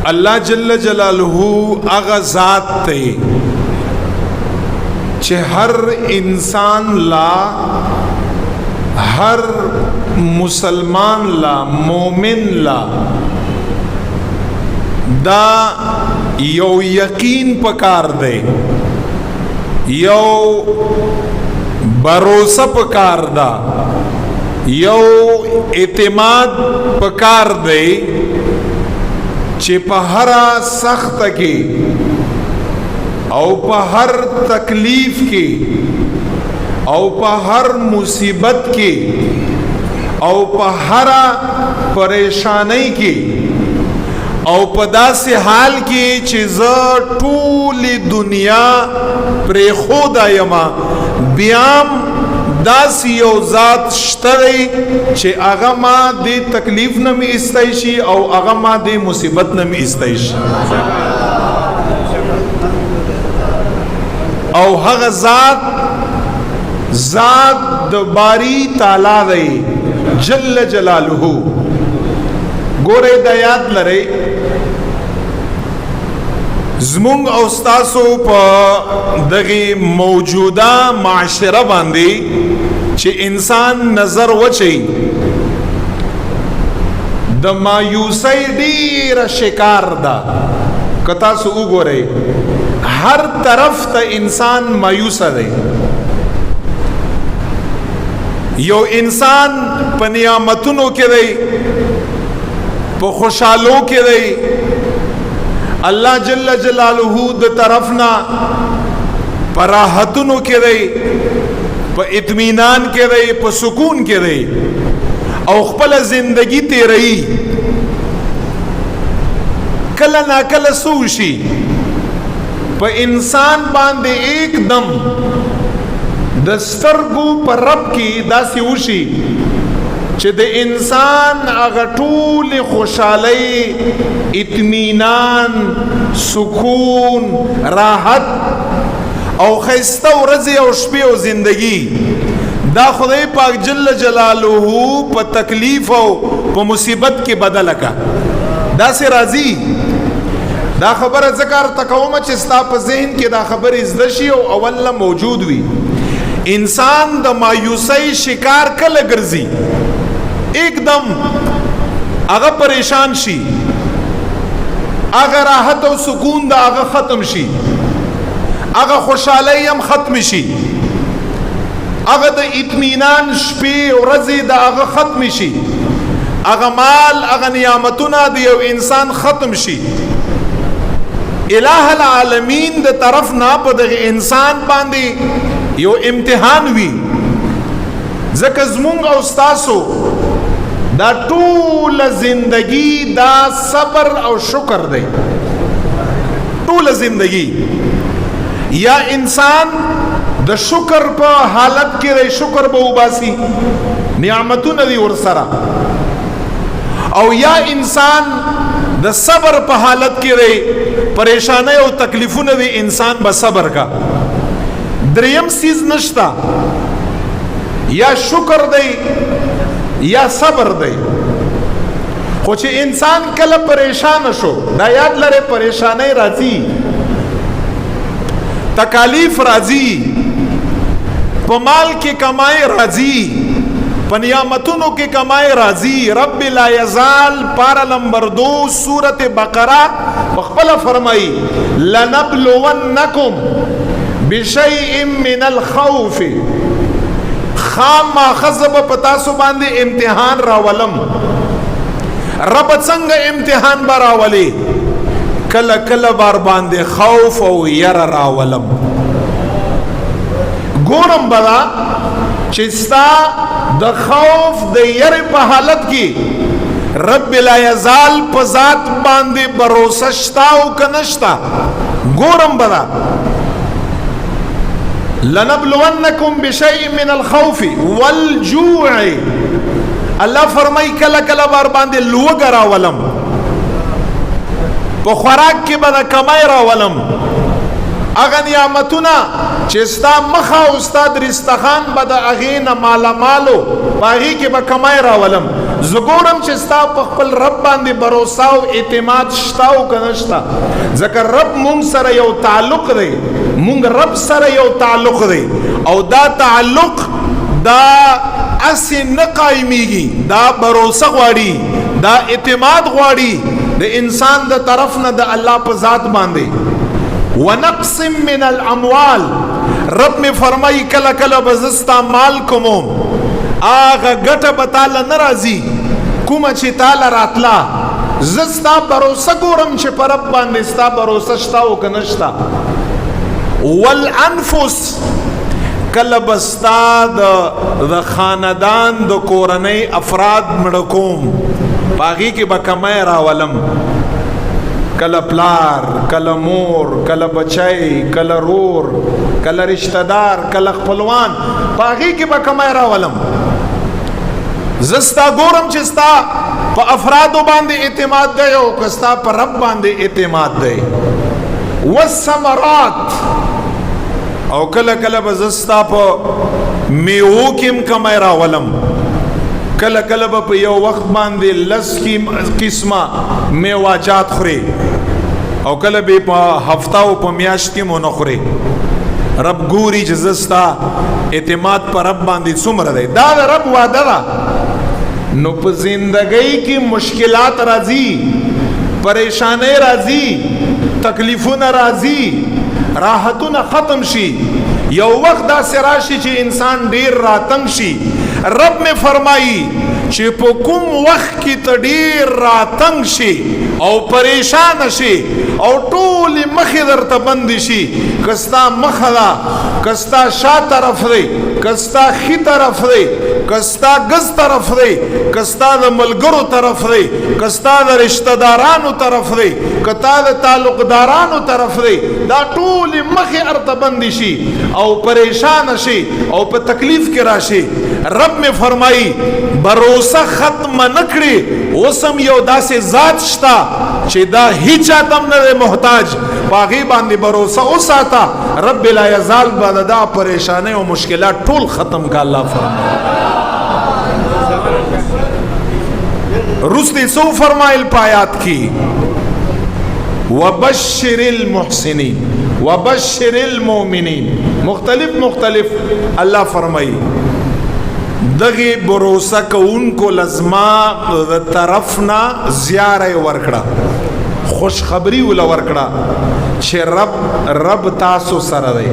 الله جل جلاله هغه ذات ته چې هر انسان لا هر مسلمان لا مومن لا دا یو یقین پکار دی یو بھروسہ پکار دا یو اعتماد پکار دی چې په هر سخت کې او په هر تکلیف کې او په هر مصیبت کې او په هر پریشانی کې او په داسې حال کې چې زه ټول دنیا پرې خدا یما بیام داسې یو ذات شته چې هغه ما د تکلیف نه می ایستای شي او هغه ما د مصیبت نه می ایستای شي او هغه ذات د باری تعالی دی جل جلاله ګوره د یاد لري زمونږ او ستاسو په دغه موجوده معاشره باندې چې انسان نظر وچي د مایوسی ډیره شکار ده که تاسو وګورئ هر طرف ته انسان مایوسه دی یو انسان په نعمتونو کې دی په خوشحالو کې دی الله جل جلاله د طرفنا پراحتونو کې دی په اطمینان کې دی په سکون کې دی او خپل زندگی تیری کله نا کله سوشي په انسان باندې ایک دم د سترګو پر رب کې داسې وشي چې د انسان هغه ټول خوشحالي اطمینان سکون راحت او خیسته ورځې او شپې او زندگی دا خدای پاک جل جلاله په تکلیف او په مصیبت کې بدل کا دا سه راضی دا خبره ذکر تکوم چې ستا په ذهن کې دا خبره زده شي او اول موجود وي انسان د مایوسی شکار کله ګرځي ایک دم هغه پریشان شي هغه راحت او سکون دا هغه ختم شي هغه خوشحالی هم ختم شي هغه د اطمینان شپې ورځې دا هغه ختم شي هغه مال هغه نعمتونه د یو انسان ختم شي الہ العالمین د طرف نه په دغه انسان باندې یو امتحان وي ځکه زمونږ او ستاسو دا ټول زندگی دا صبر او شکر دی ټول زندگی یا انسان د شکر په حالت کې دی شکر به وباسي نعمتونه دی ورسره او یا انسان د صبر په حالت کې دی پریشانی او تکلیفونه دی انسان به صبر کا دریم سیز نشتا یا شکر دی یا صبر دی خو چې انسان کله پریشان شو دا یاد لره پریشانی راځي تکالیف راځي په مال کې کمای راځي په نعمتونو کې کمای راځي رب لا یزال پارا نمبر 2 سورۃ بقرہ خپل فرمایي لنبلونکم بشیء من الخوف خام ما خزب پتاسو باندې امتحان راولم رب څنګه امتحان با راولي کله کله بار باندې خوف او ير راولم ګورم بلا چې ستا د خوف د ير په حالت کې رب لا یزال په ذات باندې باور شتا او کنشتا ګورم بلا لنبلونکم بشیء من الخوف والجوع الله فرمای کله کله بار باندې لوګ راولم په خوراک کې به کمای راولم اغه نعمتونه چې ستا مخه او استاد رستخان به د اغینه مالا مالو باغی کې به کمای راولم زګورم چې ستا په خپل رب باندې باور او اعتماد شتا او که نشتا. ځکه رب مونږ سره یو تعلق دی، مونږ رب سره یو تعلق دی او دا تعلق دا اسی نه قایمیږي، دا باور غواړي، دا اعتماد غواړي د انسان د طرف نه د الله په ذات باندې. ونقص من الاموال، رب می فرمائی کله کله بزستا مال کومم آغا گټه بتاله ناراضي کومه چې تعالی راتلا زستا باور ګورم چې پر رب باندې ستا باور شتا او کنشتا. والانفس، کله بستا د خاندان د کورنۍ افراد مړکوم باغی کې به کمای راولم، کله پلار، کله مور، کله بچای، کله رور، کله رشتہ دار، کله خپلوان، باغی کې به کمای راولم. زستا ګورم چې ستا په افرادو باندې اعتماد دی او کستا په رب باندې اعتماد دی. والثمرات، او کله کله به زستا په میوو کې کمای راولم، کله کله به په یو وخت باندې 10 قسمه میواجات خوري او کله به په هفته او په میاشت کې مونږ خوري. رب ګوري چې زستا اعتماد پر رب باندې څومره دی. دا د رب وعده ده. نو په زندګۍ کې مشکلات راځي، پریشانۍ راځي، تکلیفونه راځي، راحتونه ختم شي، یو وخت دا راشي چې انسان ډیر راتنګ شي. رب میں فرمائی چې په کوم وخت کې ته ډیر راتنګ شي او پریشان شي او ټول مخې درته بند شي، کستا مخه ده، کستا شا طرف دی، کستا خي طرف دی، کستا گز طرف دی، کستا د ملګرو طرف دی، کستا د رشتہ دارانو طرف دی، کتا د تعلقدارانو طرف دی، دا ټول مخې ارته بند شي او پریشان شي او په تکلیف کې راشي. رب میں فرمائی بروسه ختم نکړي، اوسم یو داسې ذات شتا چې دا هیڅ اتم نه محتاج، باغی باندې بروسه اوساته، رب لا یزال بعد دا پریشانه او مشکلات ټول ختم کا. الله فرمایي رسل سو فرمائل پایات کی وبشر المحسنین وبشر المؤمنین، مختلف اللہ فرمائی دغی بروسہ کونکو لزما طرفنا زیارہ ورکڑا، خوشخبری ولا ورکڑا چھے رب تاسو سره دی.